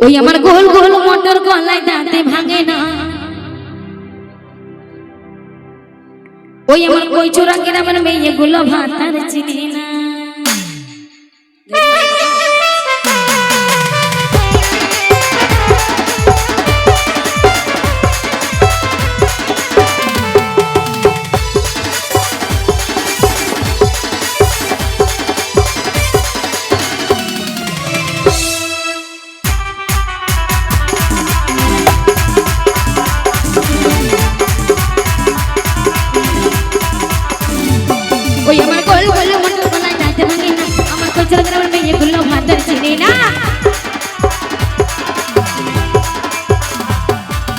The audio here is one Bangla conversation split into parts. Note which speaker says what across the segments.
Speaker 1: ওই আমার গোল গোল মোটর গলায় দাঁতে ভাঙে না, ওই আমার কই চোরা গ্রামের মেয়েগুলো ভাত আর চিনে না। ওই আমার গোল গোল মোটর গলায় দাঁতে ভাঙে না, আমার কই চোরা গ্রামের মেয়েগুলো ভাত আর চিনে না।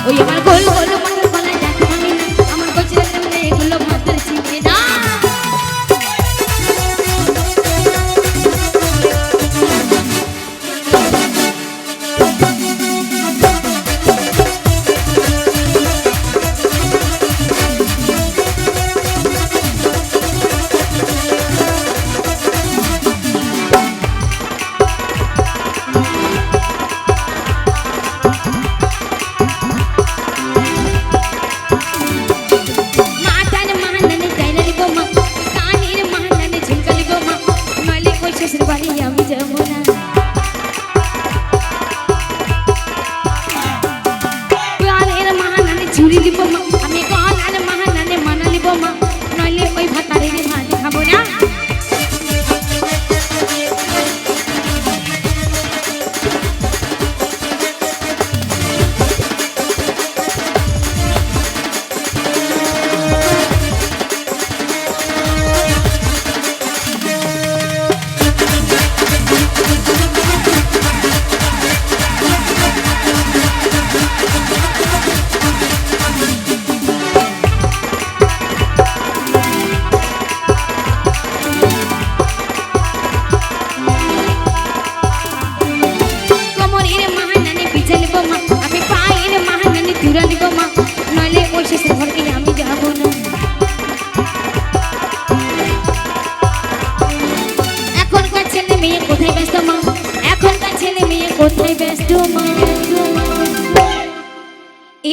Speaker 1: ওই আমার গোল গোল মোটর গলায় দাঁতে ভাঙে না, আমার কই চোরা গ্রামের মেয়েগুলো ভাত আর চিনে না। চুরি দিব মা, আমি গান আর মাহানানে মানা নিব মা, নইলে ওই ভাতারে ভাত খাবো না।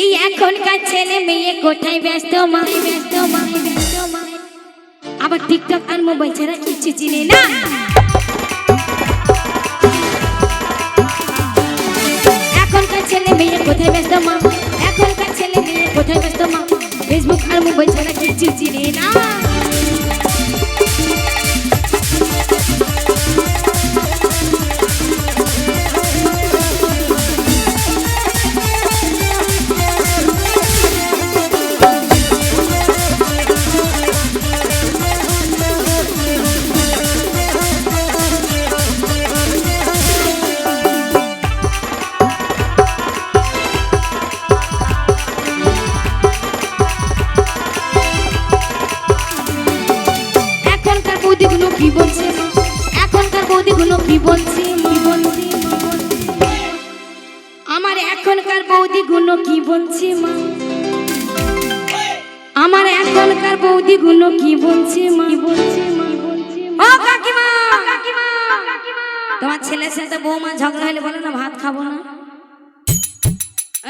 Speaker 1: এই এখনকার ছেলে মেয়ে কোথায় ব্যস্ত মা, ব্যস্ত মা, ব্যস্ত মা, আবার টিকটক আর মোবাইল ছাড়া কিছু চিনে না। এখনকার ছেলে মেয়ে কোথায় ব্যস্ত মা, এখনকার ছেলে মেয়ে কোথায় ব্যস্ত মা, ফেসবুক আর মোবাইল ছাড়া কিছু চিনে না। কি বলছে এখনকার বৌদিগুলো, কি বলছে আমার এখনকার বৌদিগুলো, কি বলছে মা, আমার এখনকার বৌদিগুলো কি বলছে মা, বলছে মা, ও কাকিমা, তোমার ছেলের সাথে বৌমা ঝগড়া হলে বলো না ভাত খাবো না।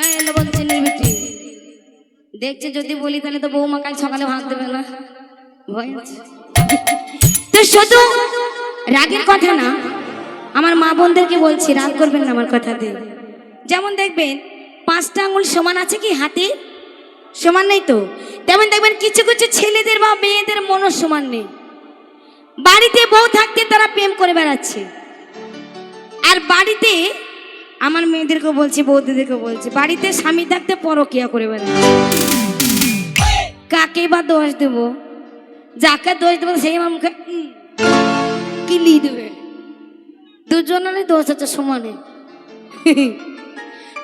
Speaker 1: এই লবণ চিনির বিটি দেখছে, যদি বলি তাহলে তো বৌমা কাল সকালে ভাত দেবে না, ভয় আছে। তো শুধু রাগের কথা না, আমার মা বোনদেরকে বলছি রাগ করবেন না আমার কথাতে। যেমন দেখবেন 5টা আঙুল সমান আছে কি হাতে, সমান নেই তো, তেমন দেখবেন কিছু কিছু ছেলেদের বা মেয়েদের মনও সমান নেই। বাড়িতে বউ থাকতে তারা প্রেম করে বেড়াচ্ছে, আর বাড়িতে আমার মেয়েদেরকে বলছি, বৌদিদেরকে বলছি, বাড়িতে স্বামী থাকতে পরকিয়া করে বেড়াচ্ছে। কাকে বা দোষ দেবো, যাকে দোষ দেবো সেই আমার মুখে কিলি দেবে, দুজনেরই দোষ আছে সমানে।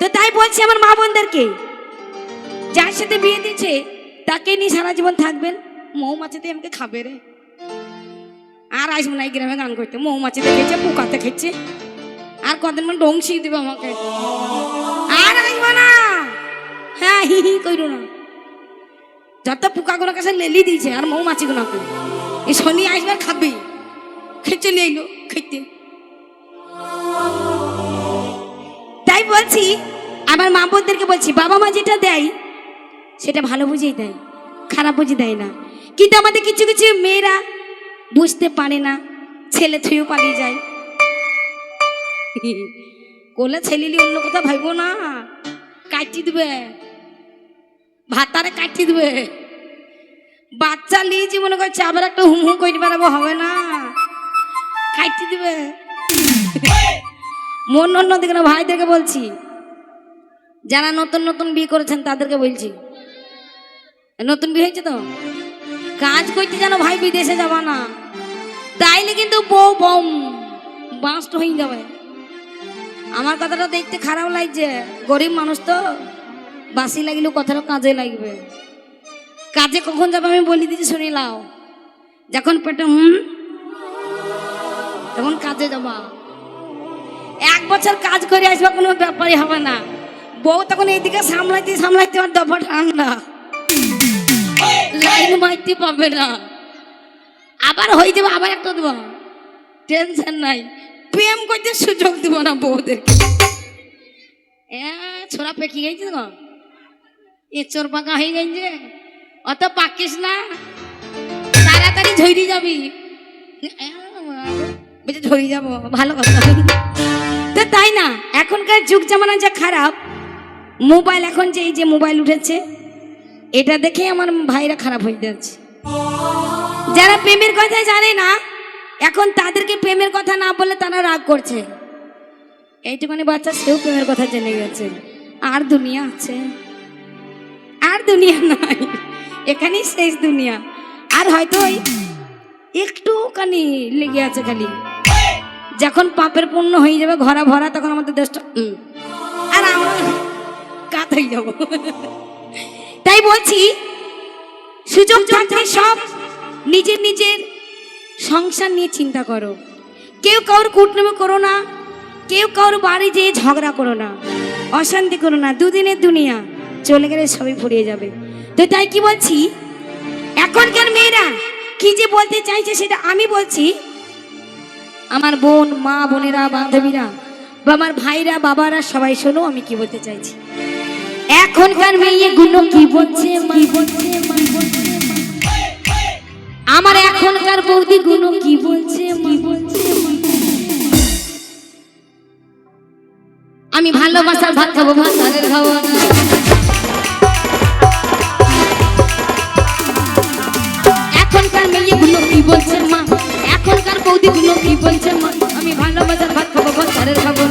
Speaker 1: তো তাই বলছি আমার মা বোনদেরকে, যার সাথে বিয়ে দিচ্ছে তাকে নিয়ে সারা জীবন থাকবেন, মৌমাছিতে আমাকে খাবে রে, আর আসবো না এই গ্রামে গান করতে, মৌমাছিতে খেয়েছে, পোকাতে খেয়েছে, আর কদিন মানে ডং শিখ দেবে আমাকে, আর আসবো না। হ্যাঁ হি হি কইরো না, যত পোকাগুলোর কাছে লেলি দিয়েছে আর মৌমাছিগুলোকে, এই শনি আসবার খাবে, খেয়ে চলে এলো খেতে। তাই বলছি আমার মা বোনদেরকে বলছি, বাবা মা যেটা দেয় সেটা ভালো বুঝেই দেয়, খারাপ বুঝে দেয় না। কিন্তু আমাদের কিছু কিছু মেয়েরা বুঝতে পারে না, ছেলে থুয়েও পালিয়ে যায়। কোলে ছেলিলি অন্য কথা ভাইবো না, কাটি দেবে, ভাতারে কাটি দেবে। বাচ্চা লিয়েছি মনে করছে আবার একটা হুম হুম করে বেড়াবো, হবে না, কাটি দেবে। মন অন্য দিকে না, ভাইদেরকে বলছি, যারা নতুন নতুন বিয়ে করেছেন তাদেরকে বলছি, নতুন বিয়ে হয়েছে তো কাজ করতে জানো ভাই, বিদেশে যাবা না, তাইলে কিন্তু বউ বম বাস্ট হয়ে যাবে। আমার কথাটা দেখতে খারাপ লাগছে, গরিব মানুষ তো, বাসি লাগিলেও কথাটা কাজে লাগবে। কাজে কখন যাবো আমি বলি দিচ্ছি, শুনি লাও, যখন পেটে তখন কাজে যাবা। 1 বছর কাজ করে আসবা, কোনো ব্যাপারই হবে না। বউ তখন এইদিকে সামলাইতে সামলাইতে আমার দফা ঠান্ডা, লাইন মাইতে পাবে না, আবার হয়ে যাবে, আবার একটা দেবো, টেনশন নাই। প্রেম করতে সুযোগ দিব না বউদেরকে। ছোড়া পেকি গেছে তো, চোর পাকা হয়ে গেছে, অত পাকিস না, তাড়াতাড়ি ঝরি যাবি। ঝরি যাবো, ভালো কথা তো, তাই না? এখনকার যুগ জামানা যা খারাপ, মোবাইল এখন যে এই যে মোবাইল উঠেছে, এটা দেখে আমার ভাইরা খারাপ হয়ে যাচ্ছে। যারা প্রেমের কথা জানে না, এখন তাদেরকে প্রেমের কথা না বলে তারা রাগ করছে। এইটুখানি বাচ্চা সেও প্রেমের কথা জেনে গেছে। আর দুনিয়া আছে? আর দুনিয়া নাই, এখানেই শেষ দুনিয়া। আর হয়তো একটুখানি লেগে আছে খালি, যখন পাপের পূর্ণ হয়ে যাবে ঘরা ভরা, তখন আমাদের দেশটা আর আমরা কাত হয়ে যাব। তাই বলছি, সুযোগ থাকলে সব নিজের নিজের সংসার নিয়ে চিন্তা করো। কেউ কারোর কুটনামি করো না, কেউ কারোর বাড়ি যেয়ে ঝগড়া করো না, অশান্তি করো না। দুদিনের দুনিয়া, চলে গেলে সবই ফুরিয়ে যাবে। তো তাই কি বলছি, এখনকার মেয়েরা কি যে বলতে চাইছে সেটা আমি বলছি। আমার বোন, মা বোনেরা, বান্ধবীরা বা আমার ভাইরা, বাবারা সবাই শোনো আমি কি বলতে চাইছি। এখনকার মেয়েগুলো কি বলছে, আমার এখনকার বৌদিগুলো কি বলছে, আমি ভালোবাসার ভাত খাবো, ভাতারের খাবো না। এখনকার মেয়েগুলো কি বলছে মা, এখনকার বৌদিগুলো কি বলছে মা, আমি ভালোবাসার ভাত খাবো, ভাতারের খাবো